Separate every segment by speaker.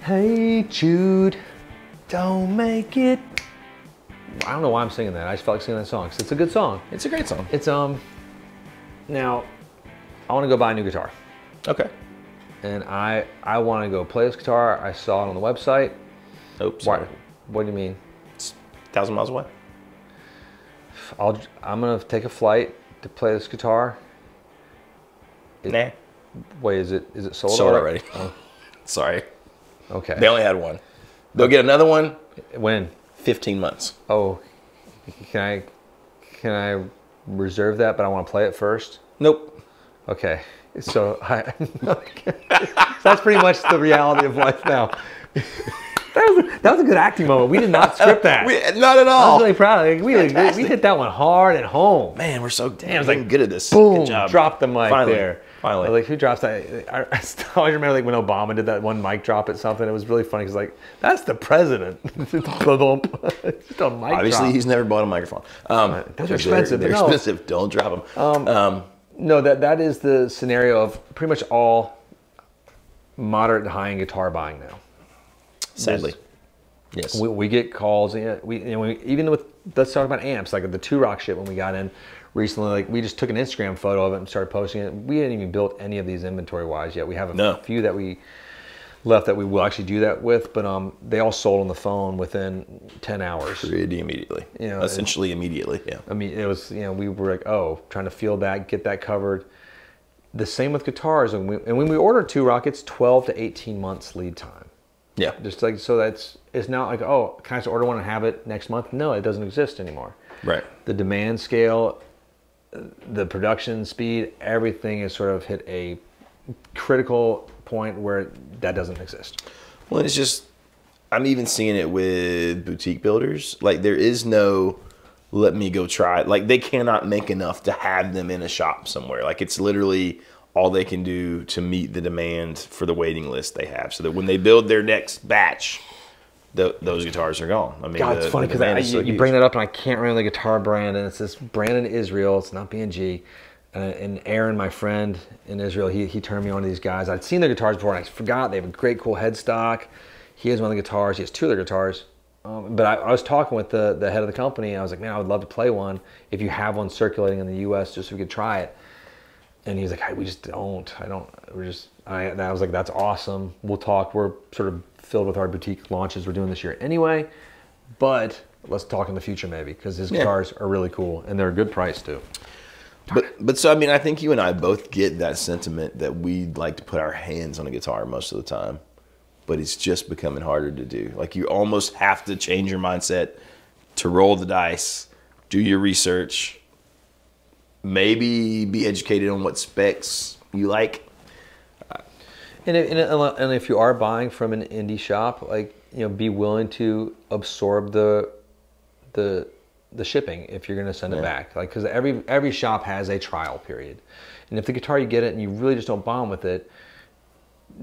Speaker 1: Hey Jude, don't make it. I don't know why I'm singing that. I just felt like singing that song. 'Cause it's a good song.
Speaker 2: It's a great song.
Speaker 1: It's now I want to go buy a new guitar.
Speaker 2: Okay.
Speaker 1: And I want to go play this guitar. I saw it on the website.
Speaker 2: Oops.
Speaker 1: Why? What do you mean?
Speaker 2: It's 1,000 miles away.
Speaker 1: I'm gonna take a flight to play this guitar.
Speaker 2: Nah.
Speaker 1: Wait, is it sold?
Speaker 2: Sold already.
Speaker 1: Oh.
Speaker 2: Sorry.
Speaker 1: Okay.
Speaker 2: They only had one. They'll get another one.
Speaker 1: When?
Speaker 2: 15 months.
Speaker 1: Oh, can I reserve that? But I want to play it first.
Speaker 2: Nope.
Speaker 1: Okay. So that's pretty much the reality of life now. That was a good acting moment. We did not script that.
Speaker 2: Not at all.
Speaker 1: I was really proud. Like, we hit that one hard and home.
Speaker 2: Man, we're so
Speaker 1: damn like,
Speaker 2: good at this.
Speaker 1: Boom!
Speaker 2: Good job.
Speaker 1: Drop the mic there.
Speaker 2: Finally.
Speaker 1: Like, who drops that? I always remember like when Obama did that one mic drop at something. It was really funny because like that's the president. It's just a mic
Speaker 2: Obviously,
Speaker 1: drop.
Speaker 2: he's never bought a microphone.
Speaker 1: Those are expensive.
Speaker 2: They're expensive. Don't drop them.
Speaker 1: No, that is the scenario of pretty much all moderate and high-end guitar buying now.
Speaker 2: Sadly. Yes.
Speaker 1: We get calls. Even with, let's talk about amps, like the 2-Rock shit when we got in recently, like we just took an Instagram photo of it and started posting it. We hadn't even built any of these inventory-wise yet. We have a few that we left that we will actually do that with, but they all sold on the phone within 10 hours.
Speaker 2: Pretty immediately. Essentially immediately, yeah.
Speaker 1: I mean, it was, we were like, trying to field that, get that covered. The same with guitars. And when we order 2-Rock, it's 12 to 18 months lead time.
Speaker 2: Yeah.
Speaker 1: Just like, so it's not like, can I just order one and have it next month? No, it doesn't exist anymore.
Speaker 2: Right.
Speaker 1: The demand scale, the production speed, everything has sort of hit a critical point where that doesn't exist.
Speaker 2: Well, it's just, I'm even seeing it with boutique builders. Like there is no, let me go try it. Like they cannot make enough to have them in a shop somewhere. Like it's literally all they can do to meet the demand for the waiting list they have. So that when they build their next batch, those guitars are gone. I mean,
Speaker 1: God, it's funny because you bring that up and I can't remember the guitar brand, and it's this brand in Israel. It's not B&G. And Aaron, my friend in Israel, he turned me on to these guys. I'd seen their guitars before and I forgot. They have a great, cool headstock. He has one of the guitars. He has 2 of their guitars. But I was talking with the head of the company. And I was like, man, I would love to play one if you have one circulating in the U.S. just so we could try it. And he was like, hey, we just don't. And I was like, that's awesome. We'll talk. We're sort of filled with our boutique launches we're doing this year anyway. But let's talk in the future maybe because his guitars are really cool and they're a good price too.
Speaker 2: But so I mean, I think you and I both get that sentiment that we'd like to put our hands on a guitar most of the time, but it's just becoming harder to do. Like you almost have to change your mindset to roll the dice, do your research, maybe be educated on what specs you like.
Speaker 1: And if you are buying from an indie shop, like be willing to absorb the shipping if you're going to send it back, like because every shop has a trial period, and if the guitar you get it and you really just don't bond with it,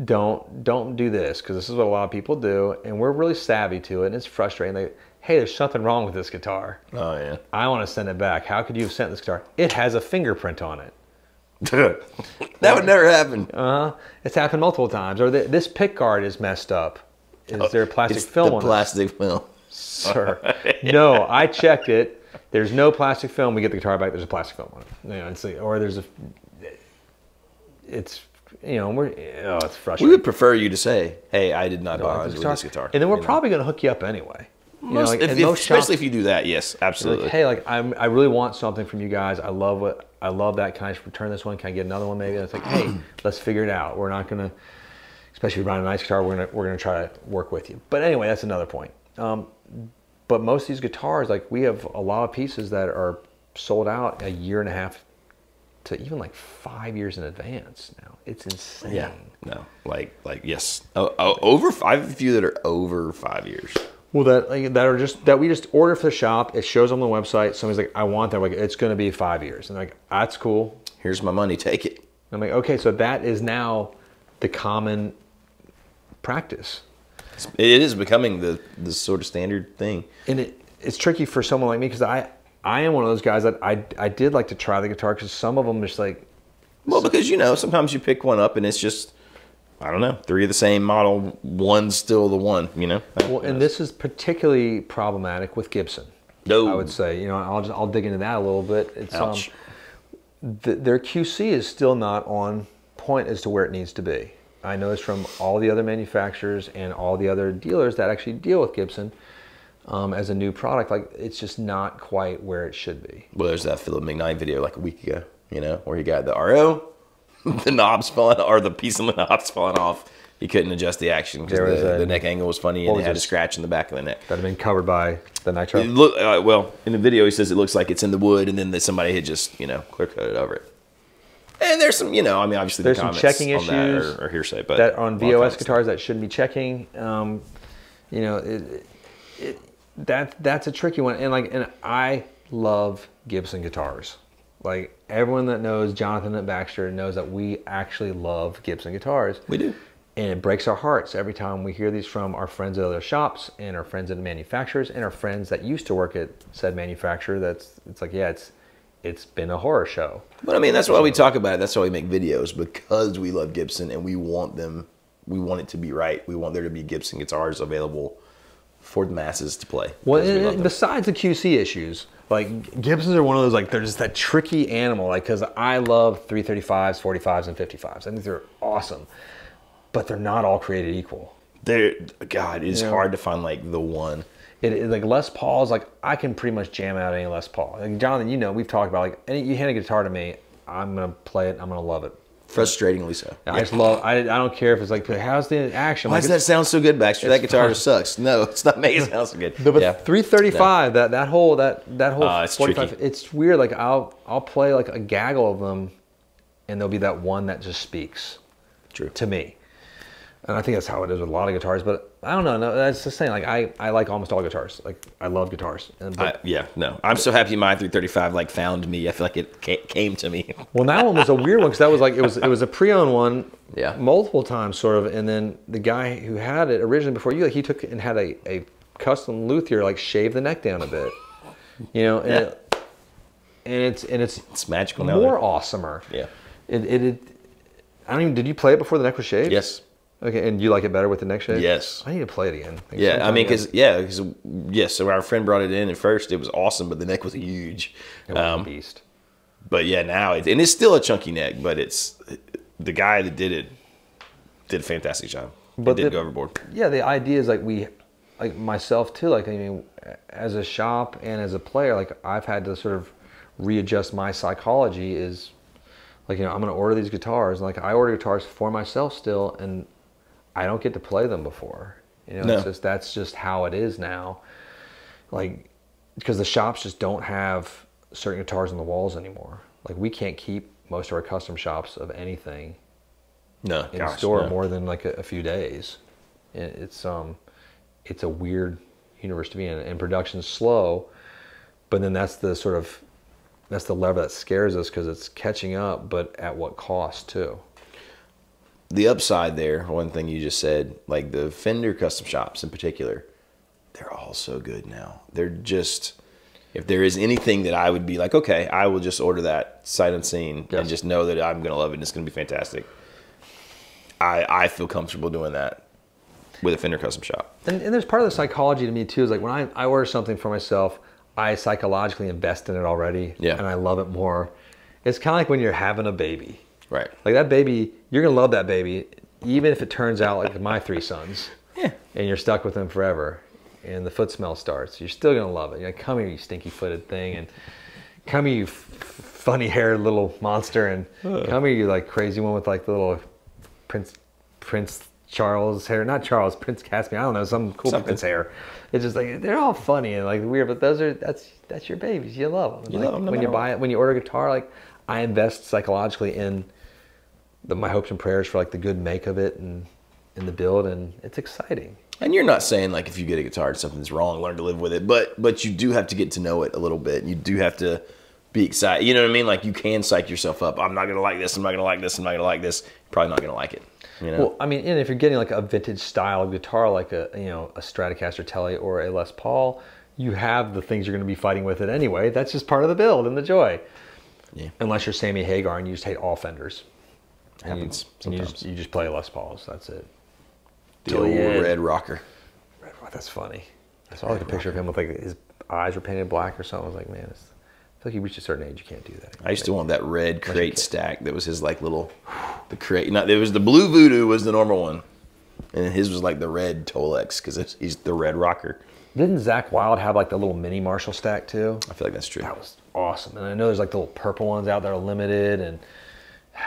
Speaker 1: don't do this because this is what a lot of people do, and we're really savvy to it, and it's frustrating. Like, hey, there's something wrong with this guitar. Oh yeah, I want to send it back. How could you have sent this guitar? It has a fingerprint on it.
Speaker 2: That would never happen.
Speaker 1: It's happened multiple times. Or this pick guard is messed up. Is there a plastic film on it?
Speaker 2: Plastic film.
Speaker 1: Sir, no, I checked it. There's no plastic film. We get the guitar back. There's a plastic film on it. Or there's it's frustrating.
Speaker 2: We would prefer you to say, "Hey, I did not bond with this guitar,"
Speaker 1: and then we're probably going to hook you up anyway.
Speaker 2: Especially if you do that, yes, absolutely.
Speaker 1: Like, hey, I really want something from you guys. I love that. Can I just return this one? Can I get another one maybe? And it's like, hey, let's figure it out. We're not going to, especially if you're buying a nice guitar, we're gonna try to work with you. But anyway, that's another point. But most of these guitars, like we have a lot of pieces that are sold out a year and a half to even like 5 years in advance now. It's insane.
Speaker 2: Yeah, no, like yes, over 5. I have a few that are over 5 years.
Speaker 1: Well, that we just order for the shop. It shows on the website. Somebody's like, I want that. Like, it's going to be 5 years. And like, that's cool.
Speaker 2: Here's my money. Take it.
Speaker 1: I'm like, okay, so that is now the common practice.
Speaker 2: It is becoming the sort of standard thing.
Speaker 1: And it's tricky for someone like me because I am one of those guys that I did like to try the guitar because some of them just like.
Speaker 2: Well, because sometimes you pick one up and it's just I don't know, 3 of the same model, one's still the one, you know?
Speaker 1: Well, and this is particularly problematic with Gibson.
Speaker 2: No.
Speaker 1: I would say, you know, I'll dig into that a little bit. It's
Speaker 2: Ouch.
Speaker 1: Their QC is still not on point as to where it needs to be. I know it's from all the other manufacturers and all the other dealers that actually deal with Gibson as a new product. Like, it's just not quite where it should be.
Speaker 2: Well, there's that Philip McKnight video like a week ago, you know, where he got the RO, the knobs falling, or the piece of the knobs falling off. He couldn't adjust the action because the neck angle was funny, and they had a scratch in the back of the neck.
Speaker 1: That had been covered by the nitro?
Speaker 2: Well, in the video, he says it looks like it's in the wood, and then somebody had just, you know, clear coated over it. And there's some, you know, I mean, obviously
Speaker 1: there's
Speaker 2: the
Speaker 1: some
Speaker 2: comments
Speaker 1: checking
Speaker 2: on
Speaker 1: issues
Speaker 2: that are hearsay, but
Speaker 1: that on VOS guitars that shouldn't be checking. You know, that's a tricky one. And I love Gibson guitars. Like, everyone that knows Jonathan at Baxter knows that we actually love Gibson guitars.
Speaker 2: We do.
Speaker 1: And it breaks our hearts every time we hear these from our friends at other shops and our friends at manufacturers and our friends that used to work at said manufacturer. It's like, yeah, it's been a horror show.
Speaker 2: But I mean, that's why we talk about it. That's why we make videos, because we love Gibson and we want it to be right. We want there to be Gibson guitars available for the masses to play.
Speaker 1: Well, and besides the QC issues, like, Gibsons are one of those, like, they're just that tricky animal. Like, because I love 335s, 45s, and 55s. I think they're awesome. But they're not all created equal.
Speaker 2: God, it's hard to find, like, the one.
Speaker 1: Like, Les Paul's, like, I can pretty much jam out any Les Paul. Like, Jonathan, you know, we've talked about, like, you hand a guitar to me, I'm going to play it, I'm going to love it.
Speaker 2: Frustratingly so.
Speaker 1: I just love, I don't care if it's like, how's the action?
Speaker 2: Why does that sound so good, Baxter? That guitar sucks. No, it's not making it sound so good.
Speaker 1: No, but 335, that whole
Speaker 2: it's
Speaker 1: 45,
Speaker 2: tricky.
Speaker 1: It's weird. Like, I'll play like a gaggle of them, and there'll be that one that just speaks to me. And I think that's how it is with a lot of guitars, but I don't know. No, that's the same. Like, I like almost all guitars. Like, I love guitars.
Speaker 2: I'm so happy my 335 like found me. I feel like it came to me.
Speaker 1: Well, that one was a weird one because that was like, it was a pre-owned one,
Speaker 2: Yeah.
Speaker 1: multiple times sort of, and then the guy who had it originally before you, like, he took it and had a custom luthier like shave the neck down a bit, you know, and it's
Speaker 2: magical now.
Speaker 1: More awesomer.
Speaker 2: Yeah.
Speaker 1: I don't even. Did you play it before the neck was shaved?
Speaker 2: Yes.
Speaker 1: Okay, and you like it better with the neck shave?
Speaker 2: Yes.
Speaker 1: I need to play it again.
Speaker 2: Yeah, I mean, because so our friend brought it in at first, it was awesome, but the neck was huge.
Speaker 1: It was a beast.
Speaker 2: But yeah, now it's still a chunky neck, but it's the guy that did it did a fantastic job. But didn't go overboard.
Speaker 1: Yeah, the idea is like myself too. Like, I mean, as a shop and as a player, like, I've had to sort of readjust my psychology. Is like, you know, I'm going to order these guitars. And like, I order guitars for myself still, and I don't get to play them before. You know, that's just how it is now. Like, because the shops just don't have certain guitars on the walls anymore. Like, we can't keep most of our custom shops of anything in store more than like a few days. It's a weird universe to be in, and production's slow. But then that's the lever that scares us, because it's catching up, but at what cost too?
Speaker 2: The upside there, one thing you just said, like the Fender custom shops in particular, they're all so good now. They're just, if there is anything that I would be like, okay, I will just order that sight unseen and just know that I'm going to love it and it's going to be fantastic. I feel comfortable doing that with a Fender custom shop.
Speaker 1: And there's part of the psychology to me too, is like, when I order something for myself, I psychologically invest in it already, and I love it more. It's kind of like when you're having a baby.
Speaker 2: Right.
Speaker 1: Like, that baby, you're going to love that baby, even if it turns out like my 3 sons.
Speaker 2: Yeah.
Speaker 1: And you're stuck with them forever, and the foot smell starts. You're still going to love it. You're like, come here, you stinky-footed thing, and come here, you funny-haired little monster, and come here, you like crazy one with like the little Prince Charles hair. Not Charles, Prince Caspian. I don't know, some cool Prince hair. It's just like, they're all funny and like weird, but that's your babies. You love them.
Speaker 2: You
Speaker 1: like,
Speaker 2: love them
Speaker 1: when you buy it, when you order a guitar, like, I invest psychologically in my hopes and prayers for like the good make of it and in the build, and it's exciting.
Speaker 2: And you're not saying like if you get a guitar and something's wrong, learn to live with it, but you do have to get to know it a little bit. You do have to be excited. You know what I mean? Like, you can psych yourself up. I'm not gonna like this. I'm not gonna like this. I'm not gonna like this. You're probably not gonna like it. You know?
Speaker 1: Well, I mean, and if you're getting like a vintage style guitar, like a Stratocaster Tele or a Les Paul, you have the things you're going to be fighting with it anyway. That's just part of the build and the joy.
Speaker 2: Yeah.
Speaker 1: Unless you're Sammy Hagar and you just hate all Fenders.
Speaker 2: Happens
Speaker 1: And you
Speaker 2: sometimes.
Speaker 1: just play Les Pauls. That's it.
Speaker 2: The old red rocker.
Speaker 1: Red Rock, that's funny. I saw like a picture of him with like his eyes were painted black or something. I was like, man, I feel like you reached a certain age, you can't do that.
Speaker 2: I used to want that red crate stack. That was his like little, the crate. Not it was the blue Voodoo was the normal one, and his was like the red Tolex because he's the red rocker.
Speaker 1: Didn't Zach Wilde have like the little mini Marshall stack too?
Speaker 2: I feel like that's true.
Speaker 1: That was awesome. And I know there's like the little purple ones out there are limited, and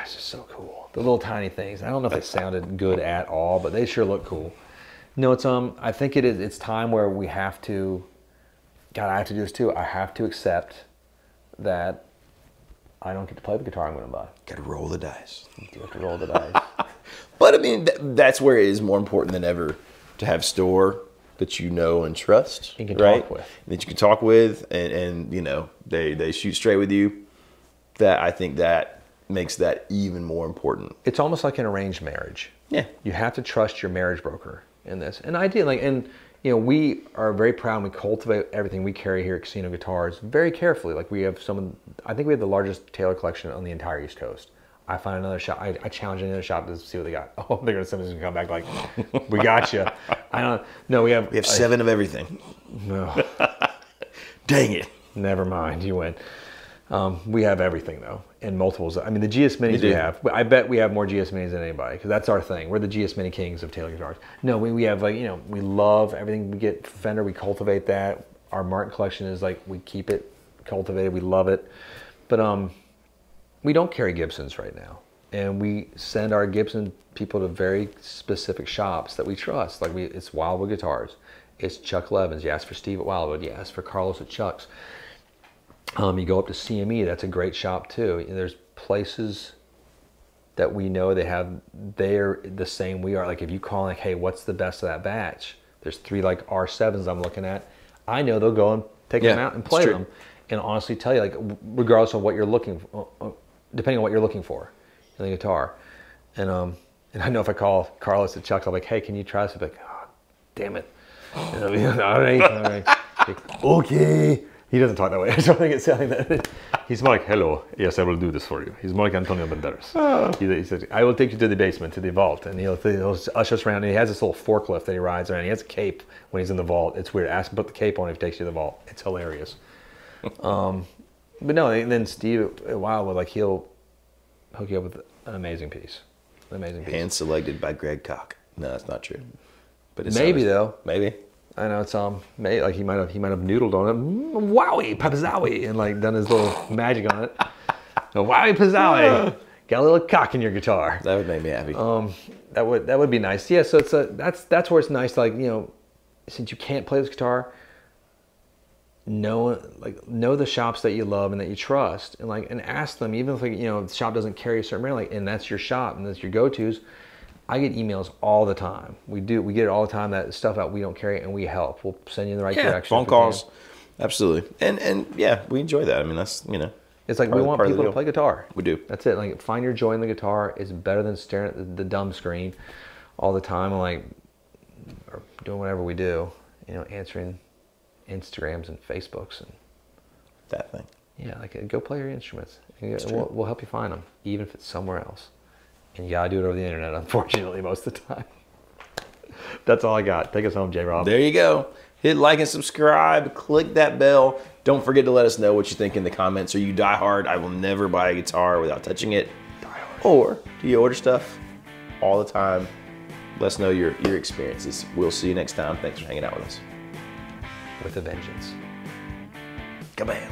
Speaker 1: it's just so cool. The little tiny things. I don't know if they sounded good at all, but they sure look cool. No, it's I think it is. It's time where we have to. God, I have to do this too. I have to accept that I don't get to play the guitar I'm going to buy.
Speaker 2: Got to roll the dice.
Speaker 1: You have to roll the dice.
Speaker 2: But I mean, that's where it is more important than ever to have store that you know and trust,
Speaker 1: You can
Speaker 2: right?
Speaker 1: talk with.
Speaker 2: That you can talk with, and you know they shoot straight with you. That I think that makes that even more important.
Speaker 1: It's almost like an arranged marriage.
Speaker 2: Yeah,
Speaker 1: You have to trust your marriage broker in this. And I did you know, we are very proud and we cultivate everything we carry here at Casino Guitars very carefully. Like we have I think we have the largest Taylor collection on the entire East Coast. I find another shop, I challenge another shop to see what they got. Oh, they're somebody's gonna come back like, we got you. We have
Speaker 2: 7 of everything.
Speaker 1: No,
Speaker 2: Dang it.
Speaker 1: never mind, you win. We have everything though, in multiples. I mean, the GS Minis we have. I bet we have more GS Minis than anybody because that's our thing. We're the GS Mini kings of Taylor guitars. No, we have like, you know, we love everything we get Fender. We cultivate that. Our Martin collection is like, we keep it cultivated. We love it, but we don't carry Gibsons right now, and we send our Gibson people to very specific shops that we trust. Like it's Wildwood Guitars, it's Chuck Levins. You ask for Steve at Wildwood. You ask for Carlos at Chuck's. You go up to CME, that's a great shop too. There's places that we know they're the same we are. Like if you call like, hey, what's the best of that batch? There's 3 like R7s I'm looking at. I know they'll go and take them out and play them, and honestly tell you, like, regardless of what you're looking for, depending on what you're looking for in the guitar. And I know if I call Carlos at Chuck's, I'll be like, hey, can you try this? I'll be like, oh, damn it. And I'll be like, all right. Like, okay. He doesn't talk that way. I don't think it's sounding that. He's more like, hello, yes, I will do this for you. He's more like Antonio Banderas. Oh. He says, I will take you to the basement, to the vault. And he'll usher us around. And he has this little forklift that he rides around. He has a cape when he's in the vault. It's weird. Ask him to put the cape on if he takes you to the vault. It's hilarious. But no, and then Steve at Wildwood, like, he'll hook you up with an amazing piece. An amazing piece.
Speaker 2: Hand selected by Greg Koch. No, that's not true. But it's
Speaker 1: maybe though.
Speaker 2: Maybe.
Speaker 1: I know it's maybe like he might have noodled on it. Wowie, papazowie, and like done his little magic on it. Wowie, pazowie. Got a little cock in your guitar.
Speaker 2: That would make me happy.
Speaker 1: That would be nice. Yeah, so that's where it's nice. Like, you know, since you can't play this guitar, know the shops that you love and that you trust, and ask them, even if, like, you know, the shop doesn't carry a certain brand, like, and that's your shop and that's your go-tos. I get emails all the time. We get it all the time, that stuff out we don't carry, and we help. We'll send you in the right direction.
Speaker 2: Phone calls. Absolutely. And yeah, we enjoy that. I mean, that's, you know.
Speaker 1: It's like we want people to play guitar.
Speaker 2: We do.
Speaker 1: That's it. Like, find your joy in the guitar. It's better than staring at the dumb screen all the time and like, or doing whatever we do, you know, answering Instagrams and Facebooks and
Speaker 2: that thing.
Speaker 1: Yeah, like, go play your instruments. We'll help you find them, even if it's somewhere else. And you gotta do it over the internet, unfortunately, most of the time. That's all I got. Take us home, J-Rob.
Speaker 2: There you go. Hit like and subscribe. Click that bell. Don't forget to let us know what you think in the comments. Are you diehard? I will never buy a guitar without touching it. Diehard. Or do you order stuff all the time? Let us know your experiences. We'll see you next time. Thanks for hanging out with us.
Speaker 1: With a vengeance.
Speaker 2: Kabam.